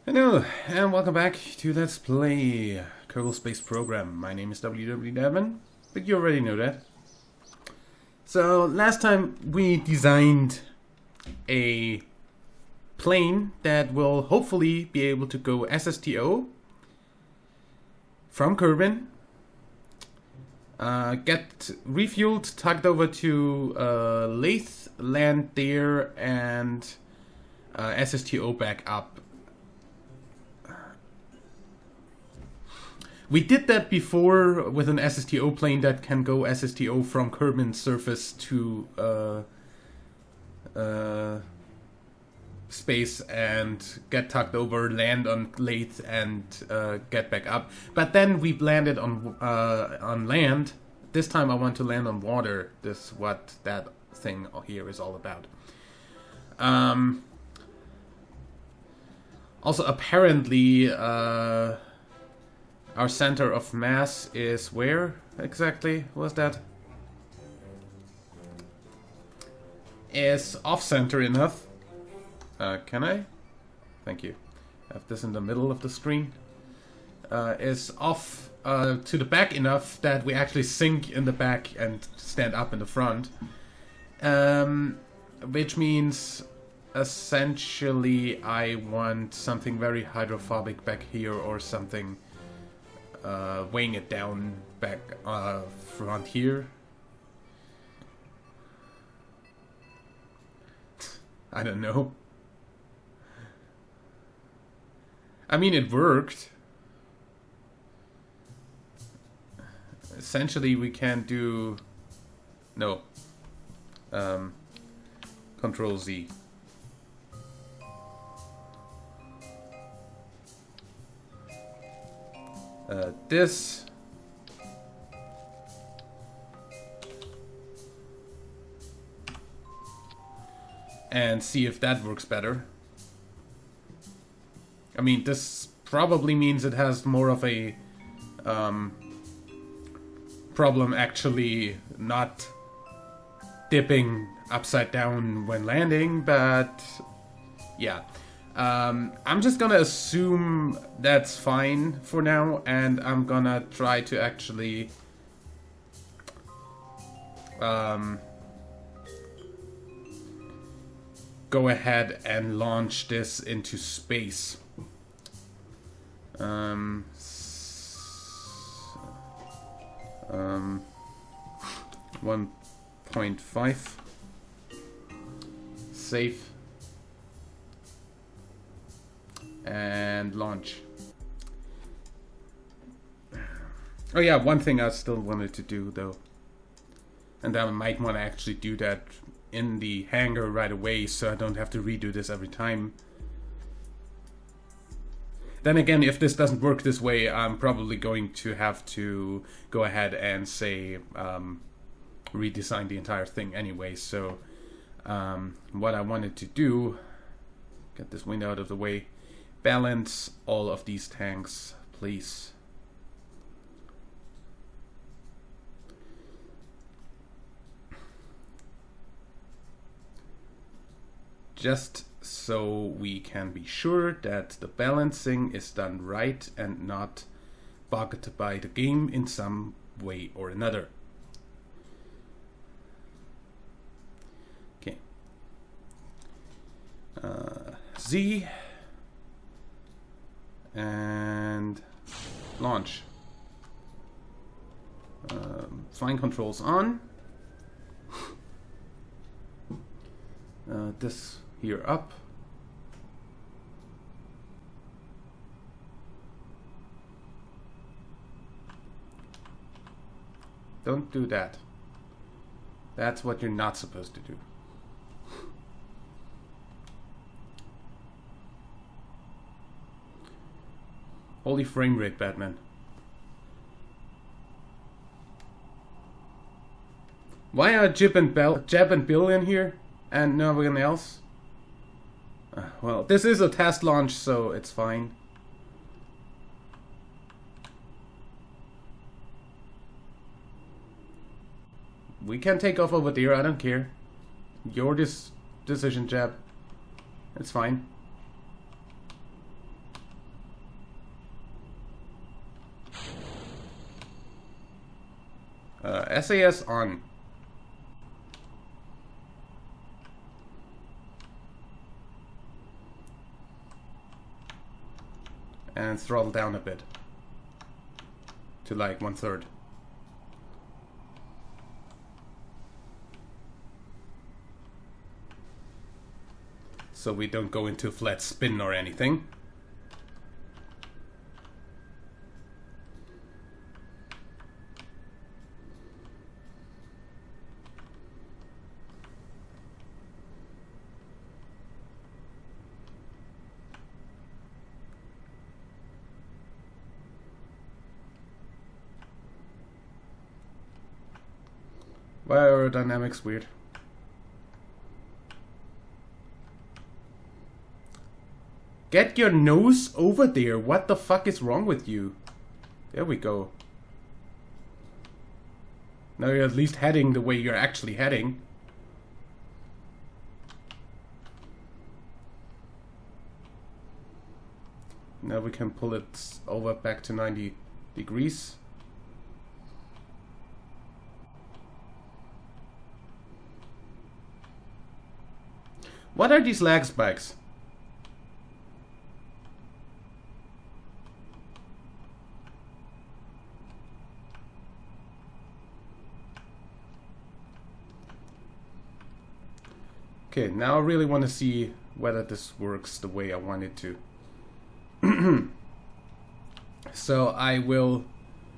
Hello, and welcome back to Let's Play Kerbal Space Program. My name is WW but you already know that. So, last time we designed a plane that will hopefully be able to go SSTO from Kerbin, get refueled, tugged over to Laythe, land there, and SSTO back up. We did that before with an SSTO plane that can go SSTO from Kerbin's surface to space and get tugged over, land on Laythe, and get back up. But then we landed on land. This time I want to land on water. This is what that thing here is all about. Also, apparently, our center of mass is where exactly was that? Is off-center enough. Can I? Thank you. Have this in the middle of the screen. Is off to the back enough that we actually sink in the back and stand up in the front. Which means essentially I want something very hydrophobic back here or something weighing it down back front here. I don't know. I mean, it worked. Essentially, we can do... No. Control Z. This and see if that works better. I mean, this probably means it has more of a problem actually not dipping upside down when landing, but yeah. I'm just gonna assume that's fine for now, and I'm gonna try to actually go ahead and launch this into space. 1.5 safe. And launch. Oh yeah, one thing I still wanted to do though, and I might want to actually do that in the hangar right away so I don't have to redo this every time. Then again, if this doesn't work this way, I'm probably going to have to go ahead and say redesign the entire thing anyway. So what I wanted to do, get this window out of the way, balance all of these tanks, please. Just so we can be sure that the balancing is done right and not bugged by the game in some way or another. Okay. Z. And launch. Flying controls on. This here up. Don't do that. That's what you're not supposed to do. Holy frame rate, Batman. Why are Jeb and Bill in here and no one else? Well, this is a test launch, so it's fine. We can take off over there, I don't care. Your decision, Jeb. It's fine. SAS on. And throttle down a bit. To like 1/3. So we don't go into flat spin or anything. Why are aerodynamics weird? Get your nose over there. What the fuck is wrong with you? There we go. Now you're at least heading the way you're actually heading. Now we can pull it over back to 90 degrees. What are these lag spikes? Okay, now I really want to see whether this works the way I want it to. So I will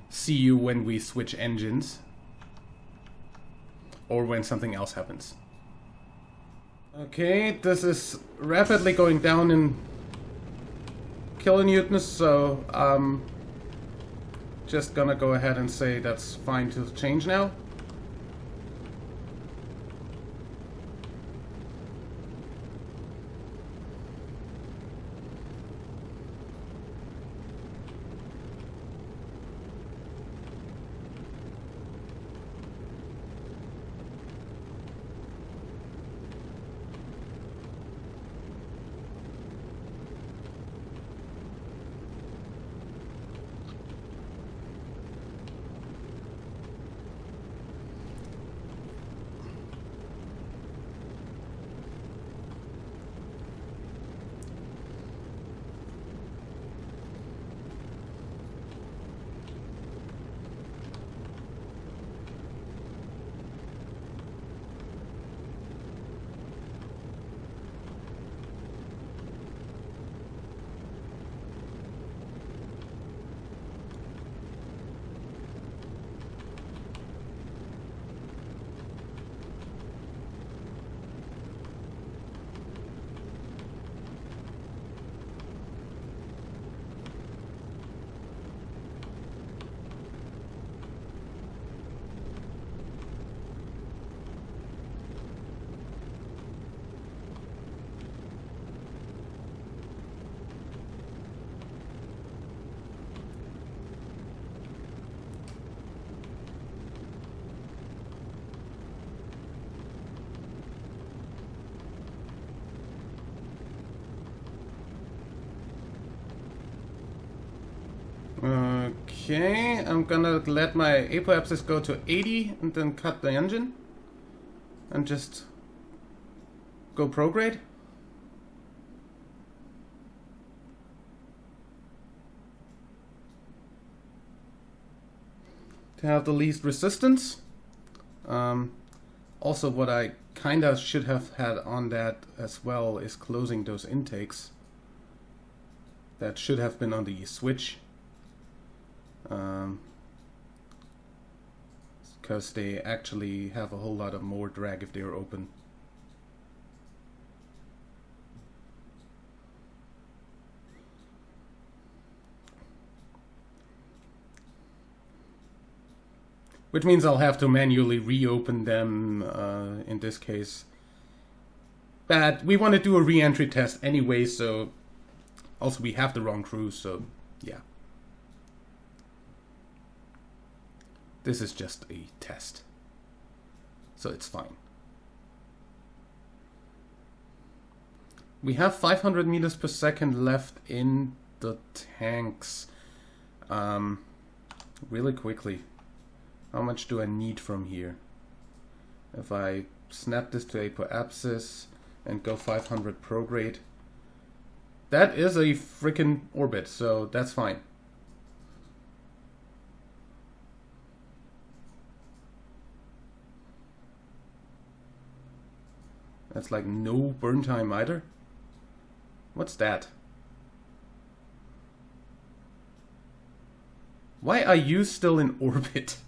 see you when we switch engines. Or when something else happens. Okay, this is rapidly going down in kilonewtons, so I'm just gonna go ahead and say that's fine to change now. Okay, I'm gonna let my apoapsis go to 80 and then cut the engine and just go prograde. To have the least resistance. Also, what I kinda should have had on that as well is closing those intakes. That should have been on the switch. Because they actually have a whole lot of more drag if they're open. Which means I'll have to manually reopen them in this case. But we want to do a re-entry test anyway, so also we have the wrong crew, so yeah. This is just a test, so it's fine. We have 500 meters per second left in the tanks. Really quickly. How much do I need from here? If I snap this to apoapsis and go 500 prograde, that is a freaking orbit, so that's fine. That's like no burn time either. What's that? Why are you still in orbit?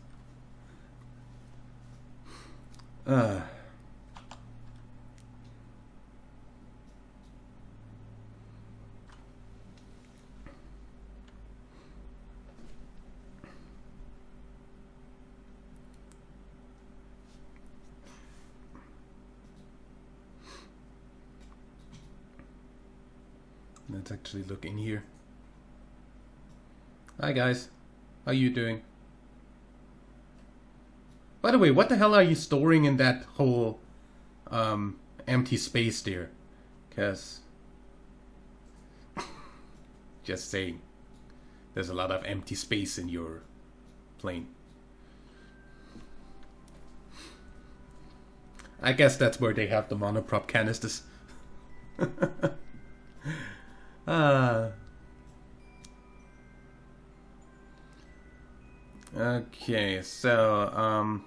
Let's actually look in here. Hi guys, how you doing? By the way, what the hell are you storing in that whole empty space there? Cause just saying, there's a lot of empty space in your plane. I guess that's where they have the monoprop canisters. Okay, so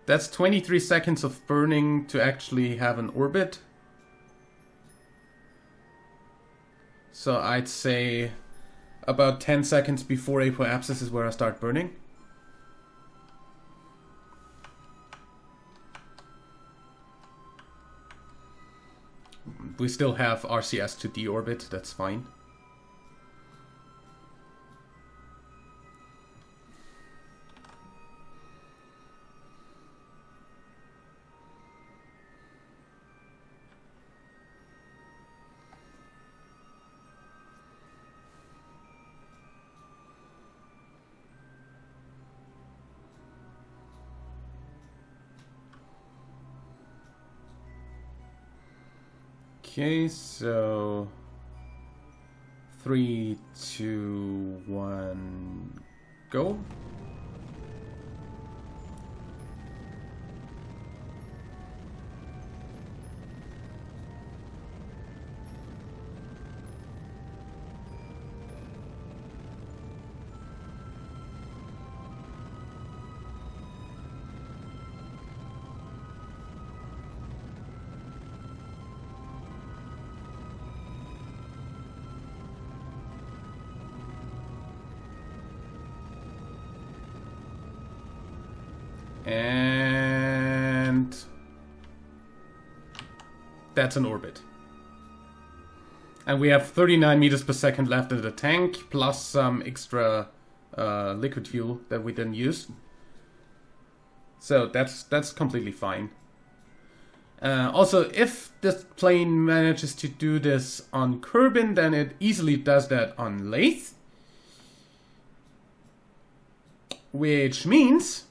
that's 23 seconds of burning to actually have an orbit. So I'd say about 10 seconds before apoapsis is where I start burning. We still have RCS to deorbit, that's fine. Okay, so 3, 2, 1, go. And that's an orbit. And we have 39 meters per second left in the tank, plus some extra liquid fuel that we didn't use. So that's completely fine. Also, if this plane manages to do this on Kerbin, then it easily does that on Laythe. Which means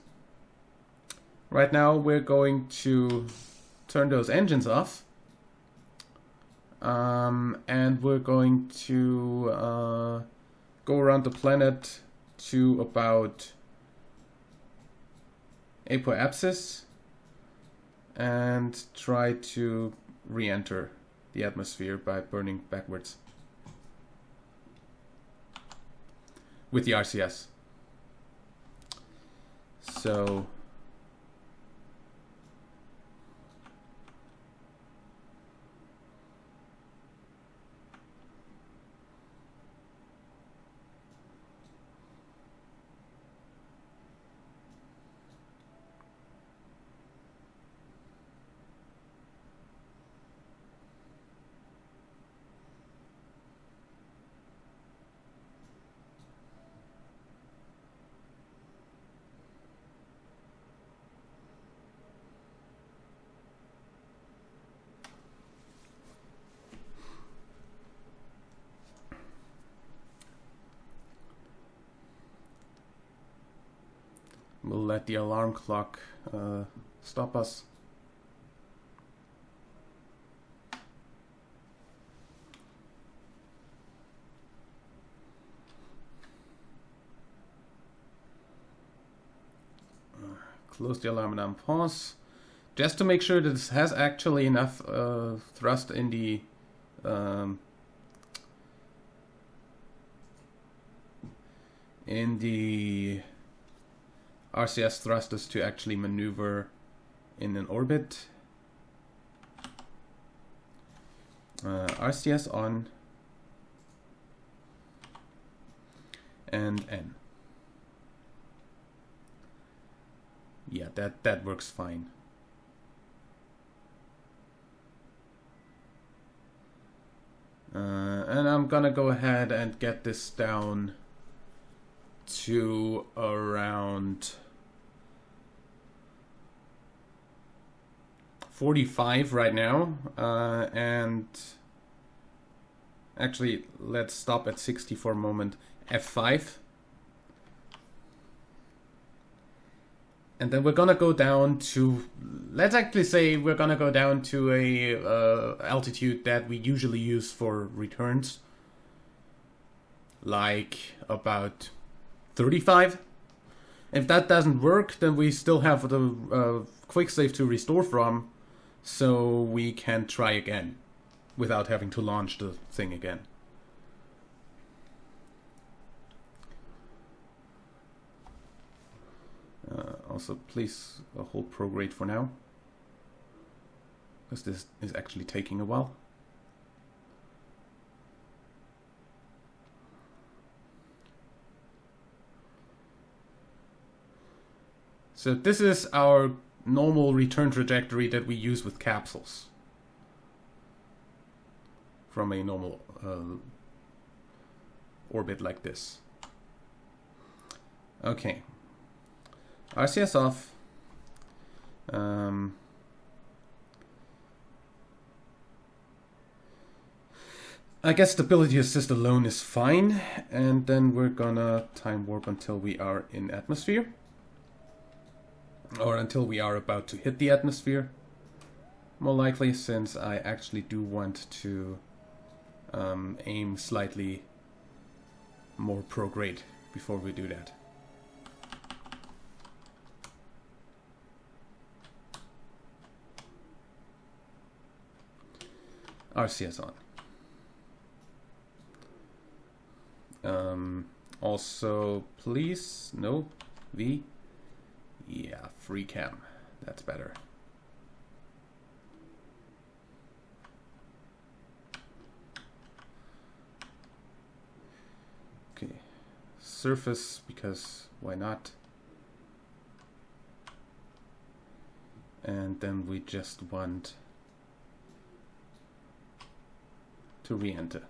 right now we're going to turn those engines off. And we're going to go around the planet to about apoapsis and try to re-enter the atmosphere by burning backwards with the RCS. So we'll let the alarm clock stop us. close the alarm and unpause. Just to make sure that this has actually enough thrust in the RCS thrusters to actually maneuver in an orbit. RCS on and N. Yeah, that works fine. And I'm gonna go ahead and get this down to around 45 right now, and actually let's stop at 60 for a moment. F5, and then we're gonna go down to, let's actually say we're gonna go down to a altitude that we usually use for returns, like about 35. If that doesn't work, then we still have the quick save to restore from, so we can try again without having to launch the thing again. Also, please hold prograde for now, because this is actually taking a while. So this is our normal return trajectory that we use with capsules from a normal orbit like this. Okay. RCS off. I guess stability assist alone is fine, and then we're gonna time warp until we are in atmosphere, or until we are about to hit the atmosphere, more likely, since I actually do want to aim slightly more prograde before we do that. RCS on. Also, please, no, V. Yeah, free cam. That's better. Okay, surface, because why not? And then we just want to re-enter.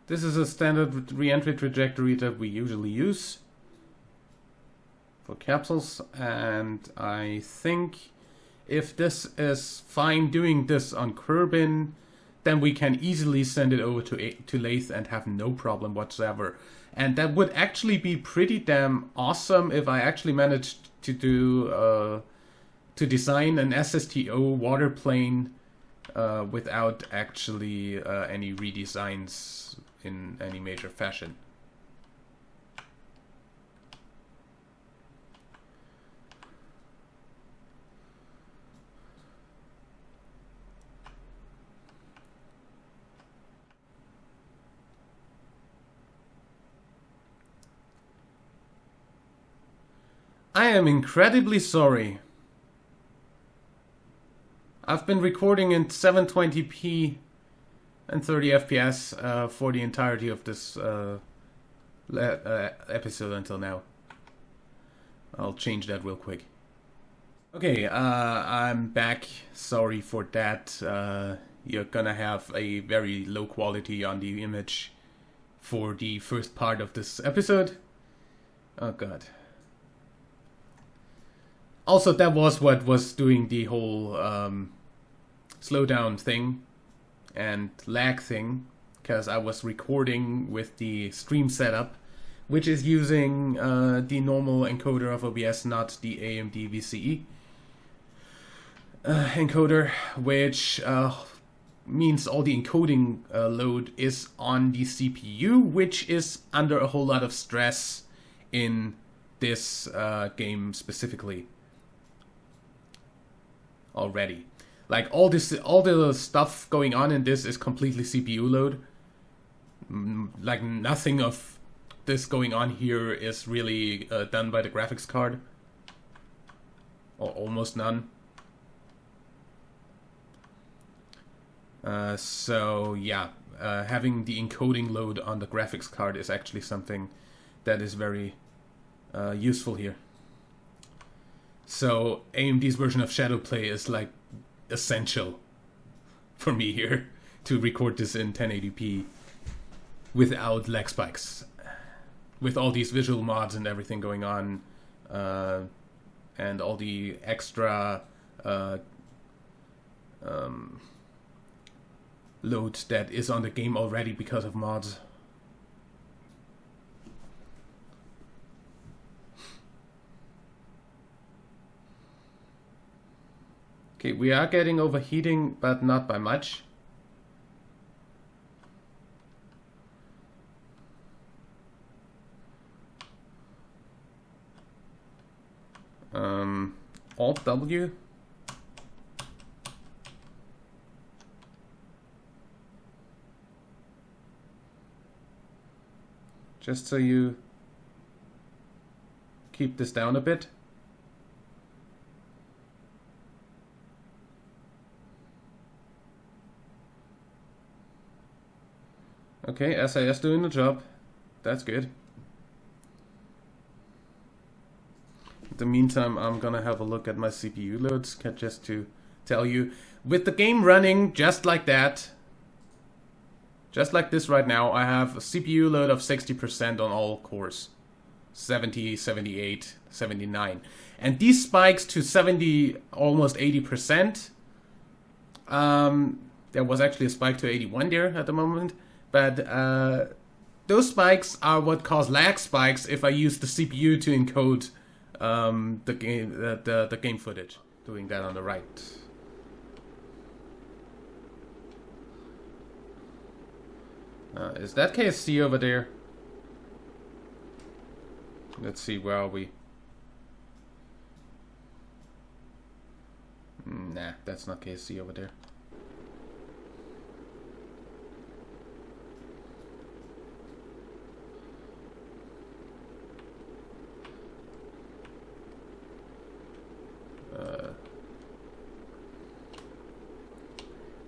This is a standard re-entry trajectory that we usually use for capsules, and I think if this is fine doing this on Kerbin, then we can easily send it over to Laythe and have no problem whatsoever. And that would actually be pretty damn awesome if I actually managed to do to design an SSTO water plane without actually any redesigns in any major fashion. I am incredibly sorry. I've been recording in 720p and 30 FPS for the entirety of this episode until now. I'll change that real quick. Okay, I'm back. Sorry for that. You're gonna have a very low quality on the image for the first part of this episode. Oh god. Also, that was what was doing the whole slowdown thing and lag thing, because I was recording with the stream setup, which is using the normal encoder of OBS, not the AMD VCE. encoder, which means all the encoding load is on the CPU, which is under a whole lot of stress in this game specifically already. Like all the stuff going on in this is completely CPU load. Like nothing of this going on here is really done by the graphics card, or almost none. So yeah, having the encoding load on the graphics card is actually something that is very useful here. So AMD's version of Shadowplay is like essential for me here to record this in 1080p without lag spikes, with all these visual mods and everything going on, and all the extra load that is on the game already because of mods. Okay, we are getting overheating, but not by much. Alt W. Just so you keep this down a bit. Okay, SAS doing the job. That's good. In the meantime, I'm gonna have a look at my CPU loads, just to tell you. With the game running just like that, just like this right now, I have a CPU load of 60% on all cores. 70, 78, 79. And these spikes to 70, almost 80%. There was actually a spike to 81 there at the moment. But those spikes are what cause lag spikes if I use the CPU to encode the game footage. Doing that on the right. Is that KSC over there? Let's see, where are we? Nah, that's not KSC over there.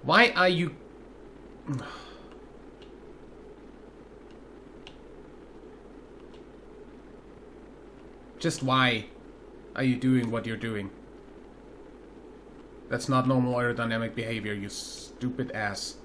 Why are you... Just why are you doing what you're doing? That's not normal aerodynamic behavior, you stupid ass.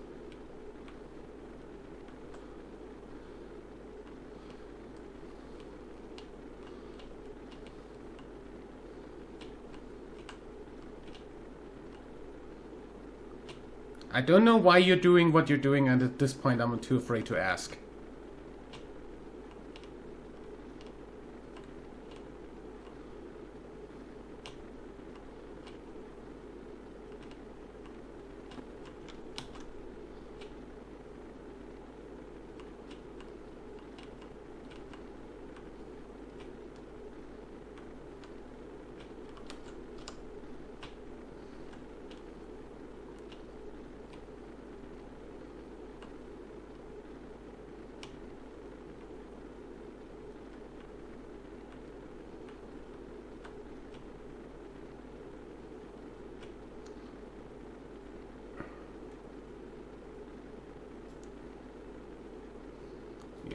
I don't know why you're doing what you're doing, and at this point I'm too afraid to ask.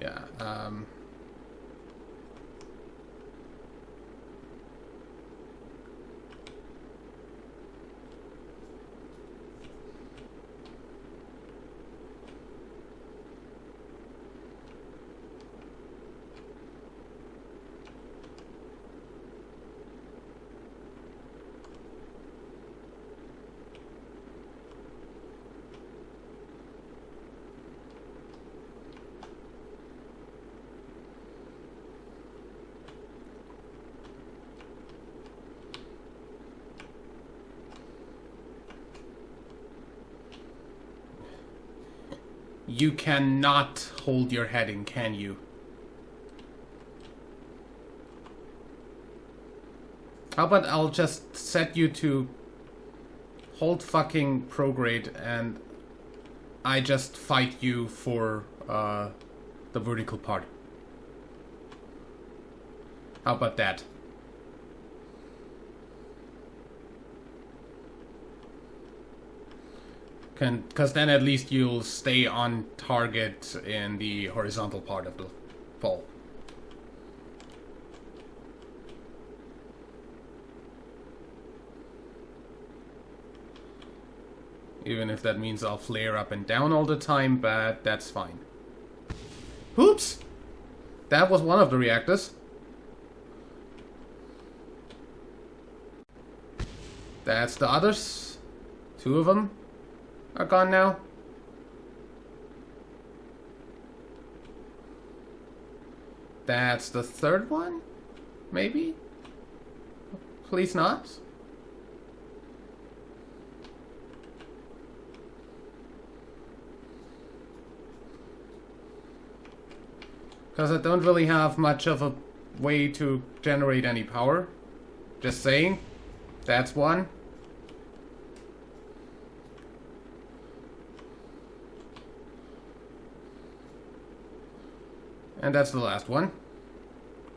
Yeah, You cannot hold your heading, can you? How about I'll just set you to hold fucking prograde and I just fight you for the vertical part. How about that? Because then at least you'll stay on target in the horizontal part of the pole. Even if that means I'll flare up and down all the time, but that's fine. Oops! That was one of the reactors. That's the others. 2 of them are gone now. That's the 3rd one? Maybe? Please not? Because I don't really have much of a way to generate any power. Just saying. That's one. And that's the last one.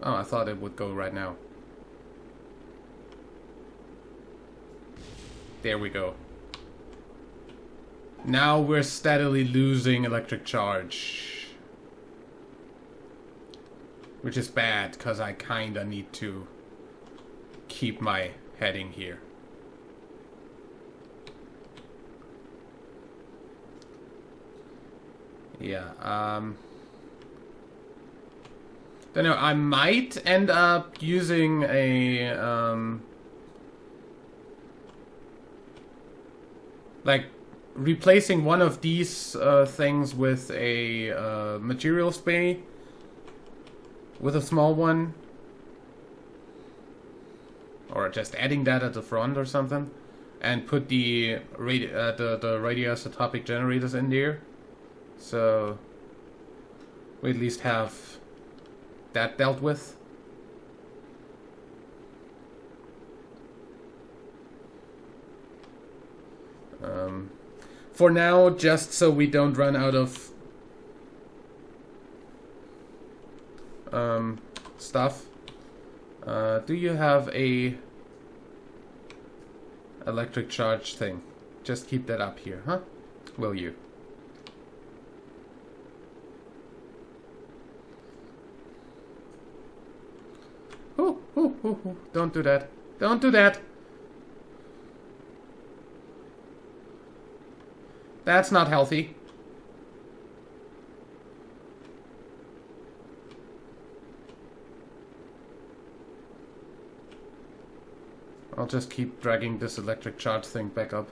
Oh, I thought it would go right now. There we go. Now we're steadily losing electric charge. Which is bad, because I kinda need to keep my heading here. Yeah, don't know, I might end up using a, like, replacing one of these things with a materials bay. With a small one. Or just adding that at the front or something. And put the radioisotopic generators in there. So we at least have that dealt with. For now, just so we don't run out of stuff. Do you have a electric charge thing? Just keep that up here, huh? Will you? Ooh. Don't do that. Don't do that. That's not healthy. I'll just keep dragging this electric charge thing back up.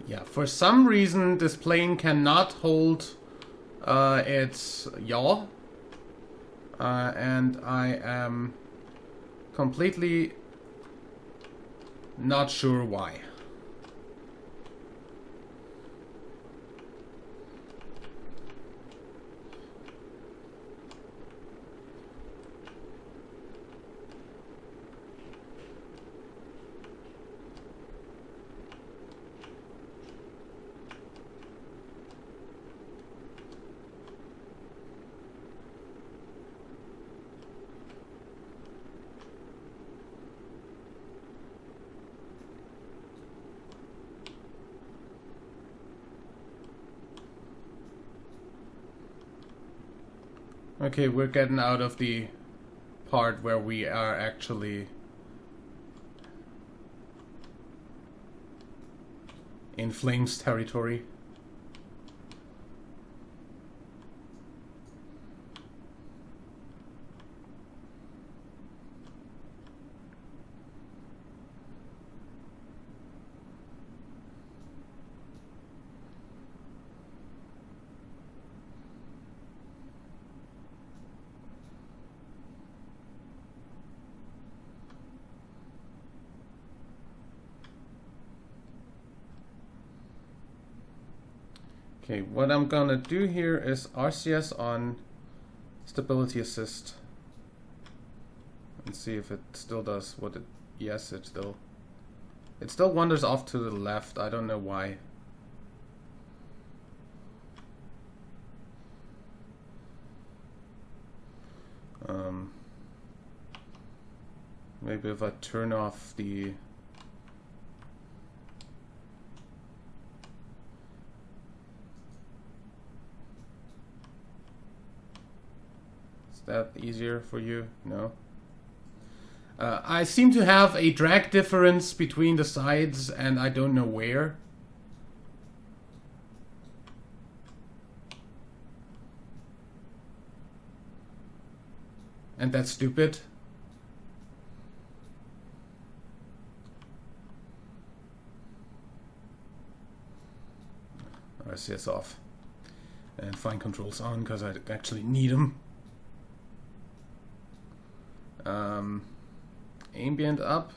Yeah, for some reason this plane cannot hold its yaw. And I am completely not sure why. Okay, we're getting out of the part where we are actually in Flames territory. Okay, what I'm gonna do here is RCS on stability assist and see if it still does what it. Yes, it still wanders off to the left. I don't know why. Maybe if I turn off the that easier for you? No. I seem to have a drag difference between the sides and I don't know where. And that's stupid. RCS off. And fine controls on because I actually need them. Ambient up.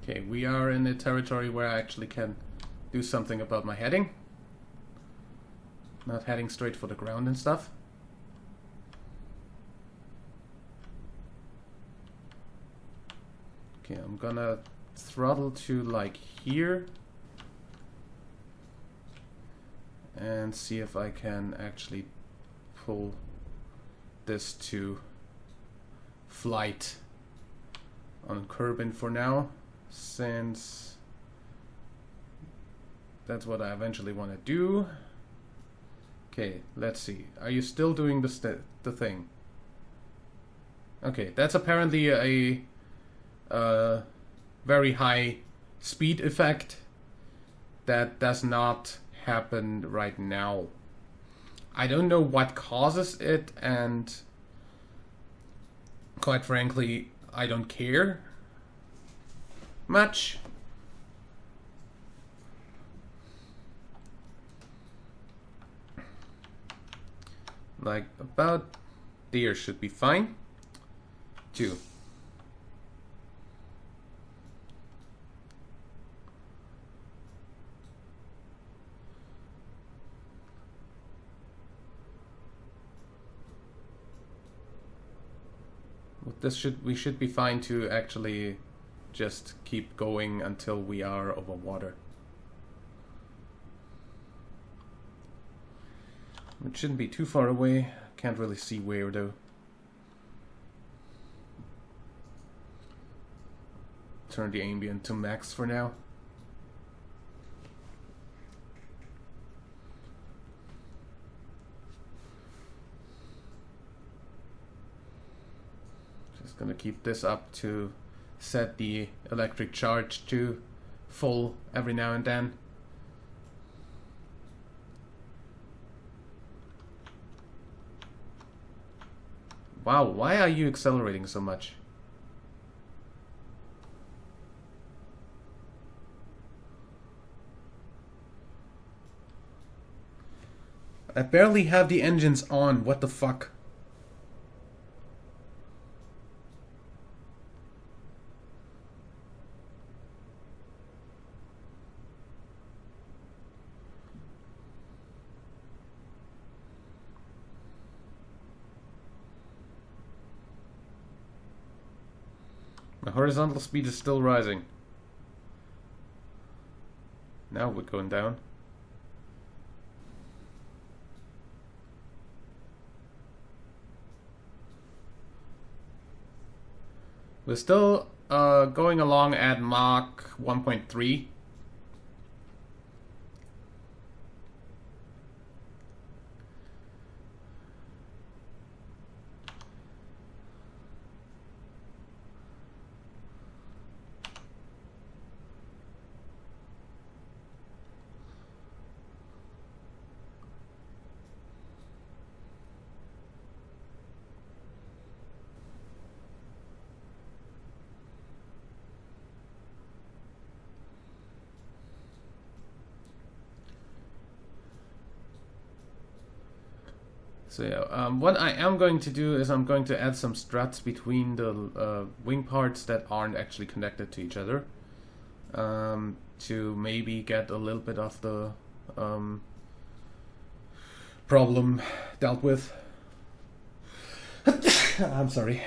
Okay, we are in a territory where I actually can do something about my heading. Not heading straight for the ground and stuff. Okay, I'm gonna throttle to like here and see if I can actually pull this to flight on Kerbin for now, since that's what I eventually want to do. Okay, let's see. Are you still doing the thing? Okay, that's apparently a very high speed effect that does not happen right now. I don't know what causes it, and quite frankly, I don't care much. Like about there should be fine. 2. We should be fine to actually just keep going until we are over water. It shouldn't be too far away. Can't really see where though. Turn the ambient to max for now. Just gonna keep this up to set the electric charge to full every now and then. Wow, why are you accelerating so much? I barely have the engines on, what the fuck? The horizontal speed is still rising. Now we're going down. We're still going along at Mach 1.3. So yeah, what I am going to do is I'm going to add some struts between the wing parts that aren't actually connected to each other, to maybe get a little bit of the problem dealt with. I'm sorry.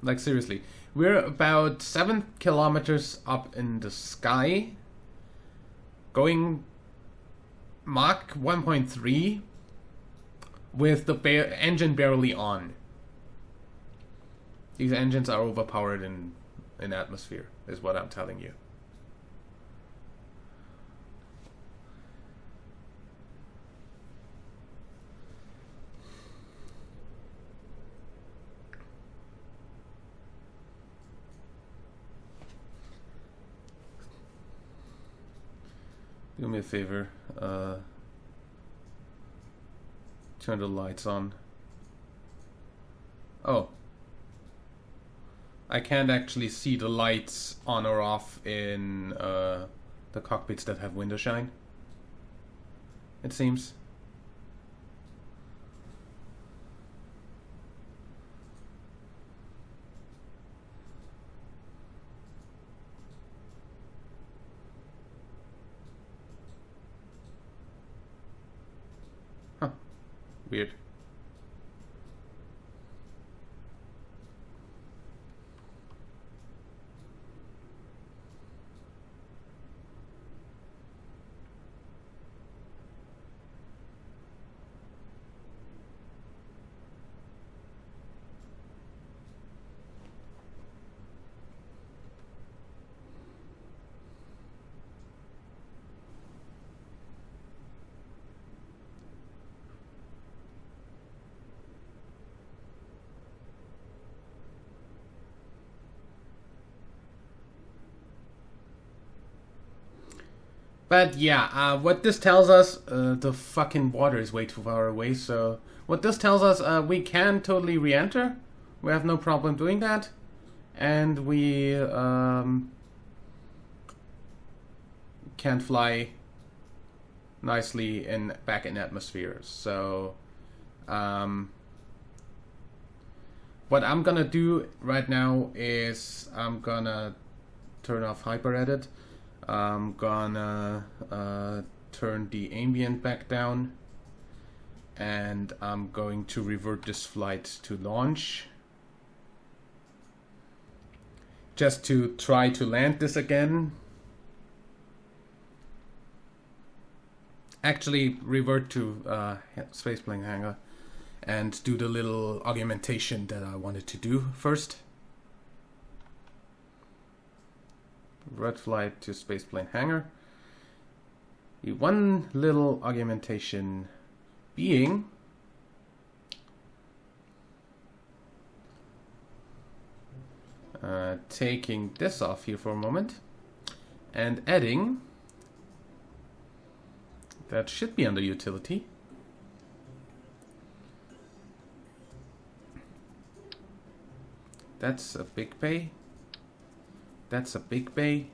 Like seriously, we're about 7 kilometers up in the sky, going Mach 1.3 with the engine barely on. These engines are overpowered in atmosphere, is what I'm telling you. Do me a favor, turn the lights on. Oh, I can't actually see the lights on or off in the cockpits that have window shine, it seems. Weird. But yeah, what this tells us, the fucking water is way too far away, so what this tells us, we can totally re-enter. We have no problem doing that. And we can fly nicely back in atmosphere. So what I'm gonna do right now is I'm gonna turn off hyper edit. I'm gonna turn the ambient back down, and I'm going to revert this flight to launch. just to try to land this again. Actually, revert to spaceplane hangar and do the little augmentation that I wanted to do first. Red flight to spaceplane hangar. The one little augmentation being taking this off here for a moment and adding, that should be under utility, that's a big bay, that's a big bay,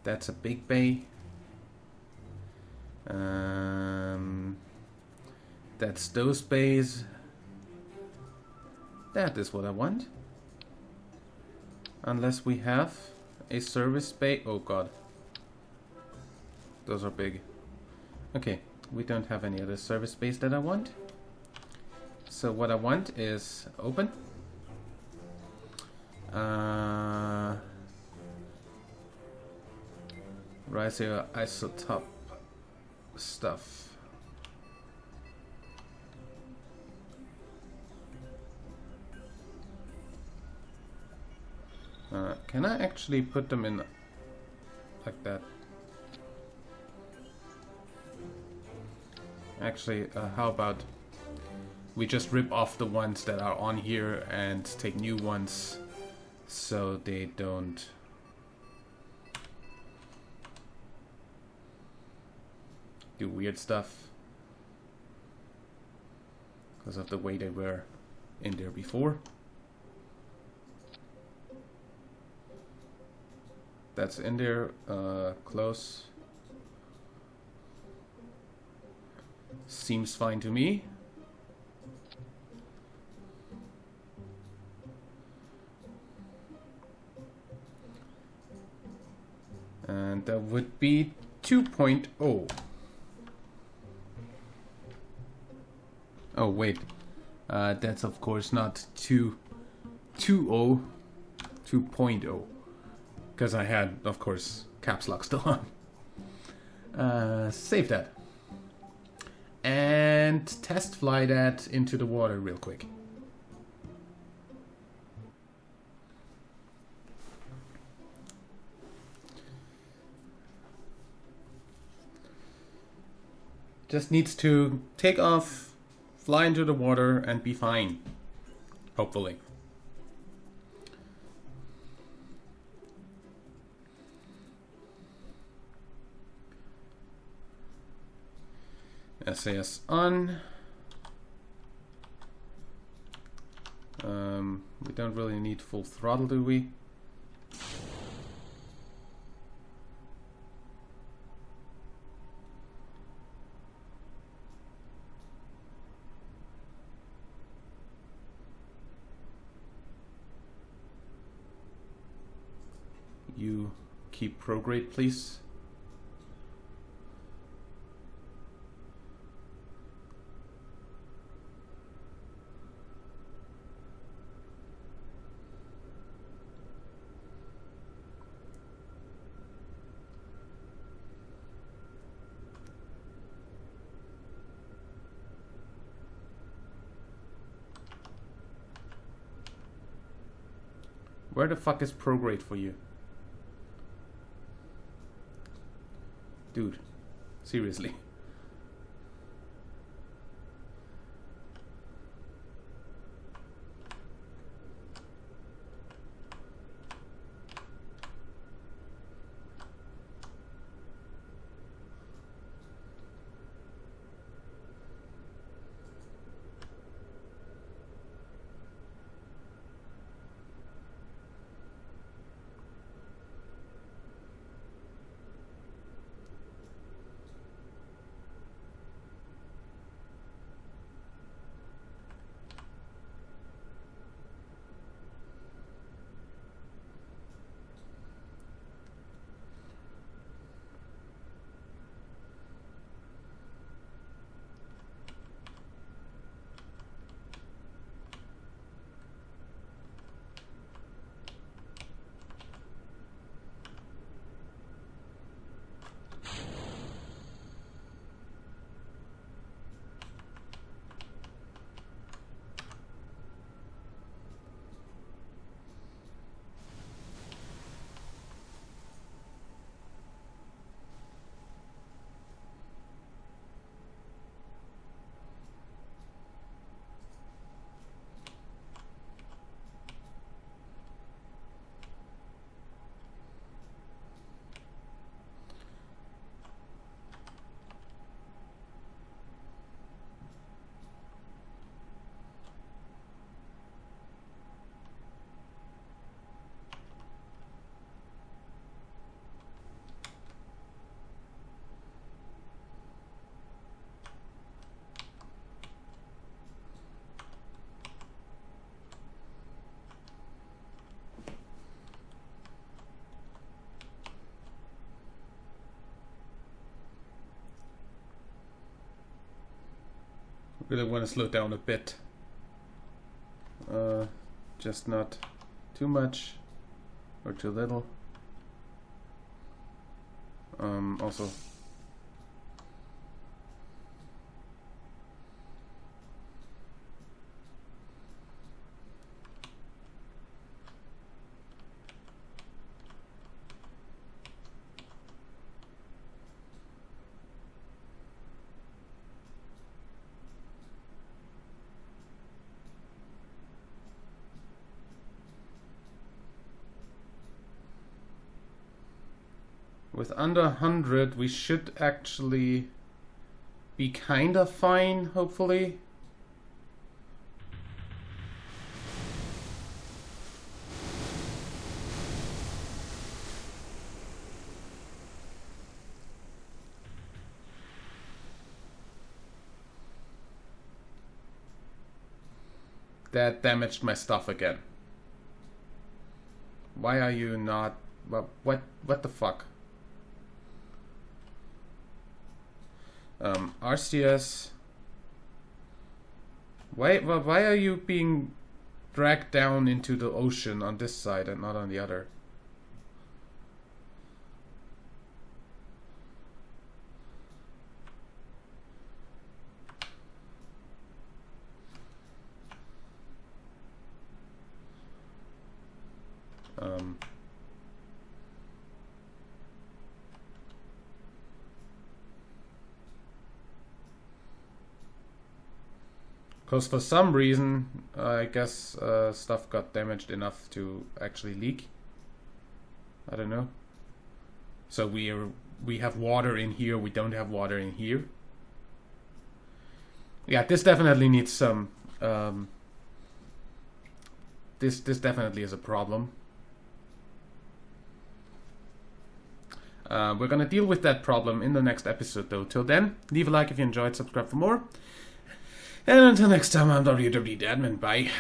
that's a big bay, that's those bays, that is what I want. Unless we have a service bay. Oh god. Those are big. Okay, we don't have any other service bays that I want. So what I want is open. Rise your isotope stuff. Can I actually put them in like that? Actually, how about we just rip off the ones that are on here and take new ones so they don't do weird stuff because of the way they were in there before. That's in there, close. Seems fine to me. And that would be 2.0. Oh wait, that's of course not 2.0, 2.0. Because I had, of course, caps lock still on. Save that. And test fly that into the water real quick. Just needs to take off, fly into the water, and be fine. Hopefully. SAS on. We don't really need full throttle, do we? You keep prograde, please. Where the fuck is prograde for you? Dude, seriously. Really want to slow down a bit. Just not too much or too little. Also, with under 100, we should actually be kind of fine, hopefully. That damaged my stuff again. Why are you not... What the fuck? RCS. Why are you being dragged down into the ocean on this side and not on the other? Because for some reason, I guess stuff got damaged enough to actually leak. I don't know. So we have water in here, we don't have water in here. Yeah, this definitely needs some... This definitely is a problem. We're gonna deal with that problem in the next episode though. Till then, leave a like if you enjoyed, subscribe for more. And until next time, I'm WWDadmin. Bye.